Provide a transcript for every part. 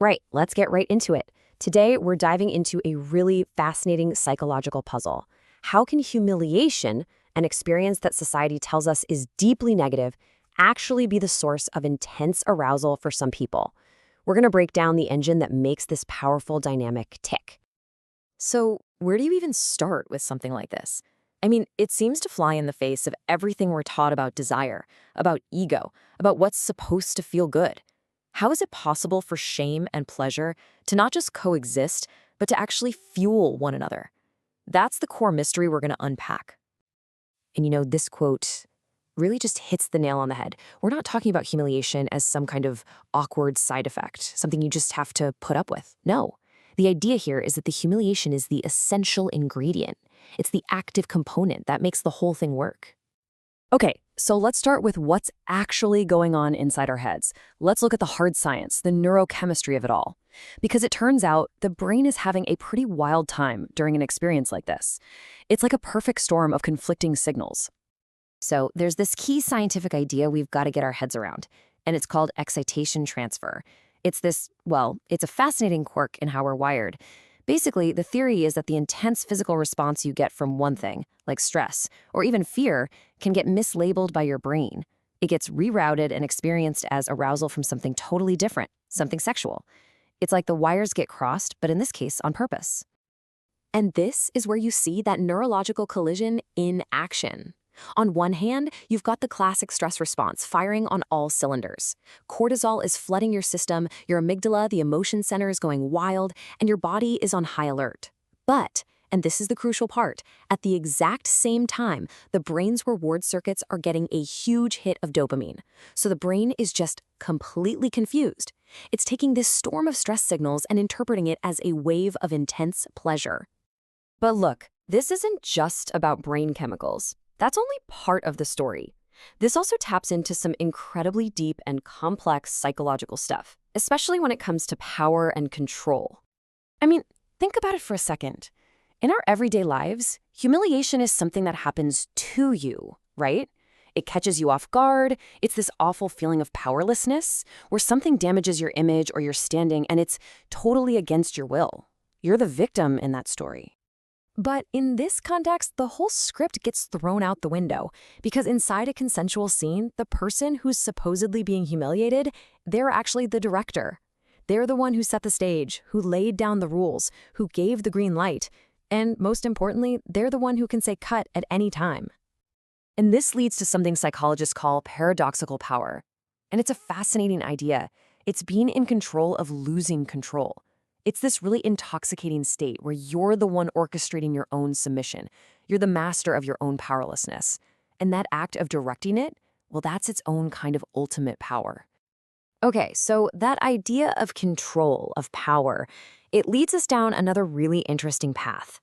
Right, let's get right into it. Today, we're diving into a really fascinating psychological puzzle. How can humiliation, an experience that society tells us is deeply negative, actually be the source of intense arousal for some people? We're going to break down the engine that makes this powerful dynamic tick. So, where do you even start with something like this? I mean, it seems to fly in the face of everything we're taught about desire, about ego, about what's supposed to feel good. How is it possible for shame and pleasure to not just coexist, but to actually fuel one another? That's the core mystery we're going to unpack. And this quote really just hits the nail on the head. We're not talking about humiliation as some kind of awkward side effect, something you just have to put up with. No. The idea here is that the humiliation is the essential ingredient. It's the active component that makes the whole thing work. Okay, so let's start with what's actually going on inside our heads. Let's look at the hard science, the neurochemistry of it all. Because it turns out the brain is having a pretty wild time during an experience like this. It's like a perfect storm of conflicting signals. So there's this key scientific idea we've got to get our heads around, and it's called excitation transfer. It's a fascinating quirk in how we're wired. Basically, the theory is that the intense physical response you get from one thing, like stress, or even fear, can get mislabeled by your brain. It gets rerouted and experienced as arousal from something totally different, something sexual. It's like the wires get crossed, but in this case, on purpose. And this is where you see that neurological collision in action. On one hand, you've got the classic stress response firing on all cylinders. Cortisol is flooding your system, your amygdala, the emotion center is going wild, and your body is on high alert. But, and this is the crucial part, at the exact same time, the brain's reward circuits are getting a huge hit of dopamine. So the brain is just completely confused. It's taking this storm of stress signals and interpreting it as a wave of intense pleasure. But look, this isn't just about brain chemicals. That's only part of the story. This also taps into some incredibly deep and complex psychological stuff, especially when it comes to power and control. I mean, think about it for a second. In our everyday lives, humiliation is something that happens to you, right? It catches you off guard. It's this awful feeling of powerlessness where something damages your image or your standing and it's totally against your will. You're the victim in that story. But in this context, the whole script gets thrown out the window because inside a consensual scene, the person who's supposedly being humiliated, they're actually the director. They're the one who set the stage, who laid down the rules, who gave the green light, and most importantly, they're the one who can say cut at any time. And this leads to something psychologists call paradoxical power. And it's a fascinating idea. It's being in control of losing control. It's this really intoxicating state where you're the one orchestrating your own submission. You're the master of your own powerlessness. And that act of directing it, well, that's its own kind of ultimate power. Okay, so that idea of control, of power, it leads us down another really interesting path.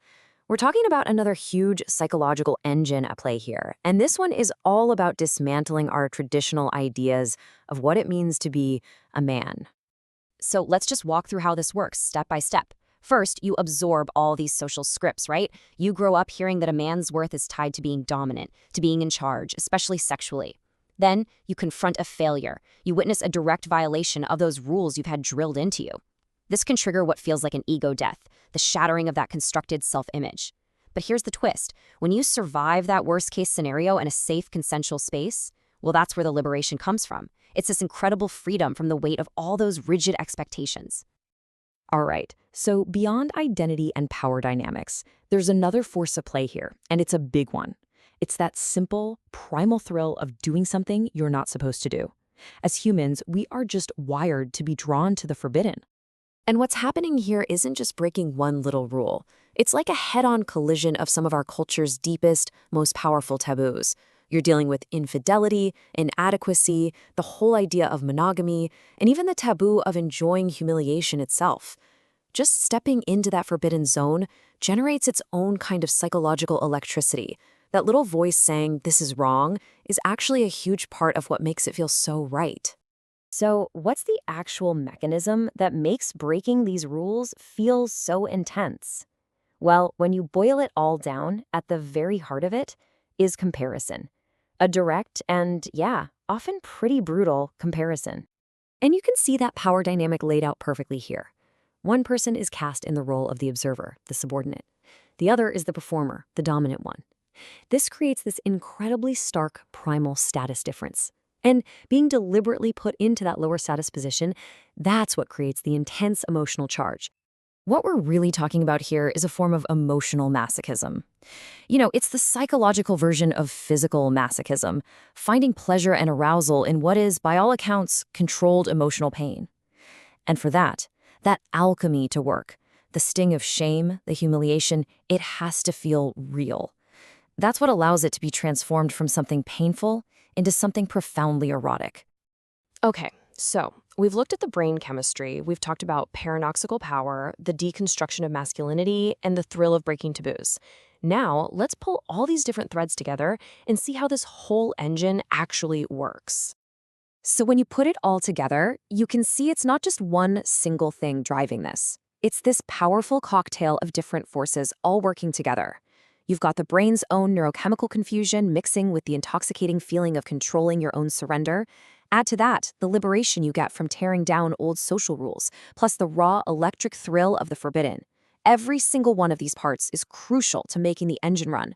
We're talking about another huge psychological engine at play here, and this one is all about dismantling our traditional ideas of what it means to be a man. So let's just walk through how this works, step by step. First, you absorb all these social scripts, right? You grow up hearing that a man's worth is tied to being dominant, to being in charge, especially sexually. Then, you confront a failure. You witness a direct violation of those rules you've had drilled into you. This can trigger what feels like an ego death, the shattering of that constructed self-image. But here's the twist. When you survive that worst-case scenario in a safe, consensual space, well, that's where the liberation comes from. It's this incredible freedom from the weight of all those rigid expectations. All right, so beyond identity and power dynamics, there's another force at play here, and it's a big one. It's that simple, primal thrill of doing something you're not supposed to do. As humans, we are just wired to be drawn to the forbidden. And what's happening here isn't just breaking one little rule. It's like a head-on collision of some of our culture's deepest, most powerful taboos. You're dealing with infidelity, inadequacy, the whole idea of monogamy, and even the taboo of enjoying humiliation itself. Just stepping into that forbidden zone generates its own kind of psychological electricity. That little voice saying, "this is wrong," is actually a huge part of what makes it feel so right. So, what's the actual mechanism that makes breaking these rules feel so intense? Well, when you boil it all down, at the very heart of it is comparison. A direct and, yeah, often pretty brutal comparison. And you can see that power dynamic laid out perfectly here. One person is cast in the role of the observer, the subordinate. The other is the performer, the dominant one. This creates this incredibly stark primal status difference. And being deliberately put into that lower status position, that's what creates the intense emotional charge. What we're really talking about here is a form of emotional masochism. It's the psychological version of physical masochism, finding pleasure and arousal in what is, by all accounts, controlled emotional pain. And for that alchemy to work, the sting of shame, the humiliation, it has to feel real. That's what allows it to be transformed from something painful into something profoundly erotic. Okay, so we've looked at the brain chemistry, we've talked about paradoxical power, the deconstruction of masculinity, and the thrill of breaking taboos. Now, let's pull all these different threads together and see how this whole engine actually works. So when you put it all together, you can see it's not just one single thing driving this. It's this powerful cocktail of different forces all working together. You've got the brain's own neurochemical confusion mixing with the intoxicating feeling of controlling your own surrender. Add to that the liberation you get from tearing down old social rules, plus the raw electric thrill of the forbidden. Every single one of these parts is crucial to making the engine run.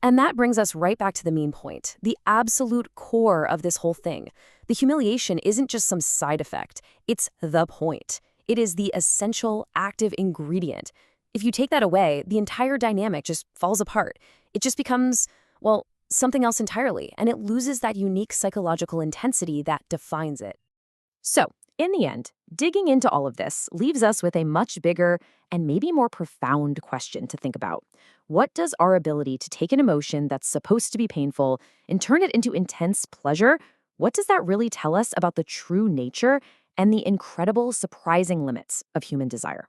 And that brings us right back to the main point, the absolute core of this whole thing. The humiliation isn't just some side effect, it's the point. It is the essential active ingredient. If you take that away, the entire dynamic just falls apart. It just becomes, well, something else entirely, and it loses that unique psychological intensity that defines it. So, in the end, digging into all of this leaves us with a much bigger and maybe more profound question to think about. What does our ability to take an emotion that's supposed to be painful and turn it into intense pleasure, what does that really tell us about the true nature and the incredible, surprising limits of human desire?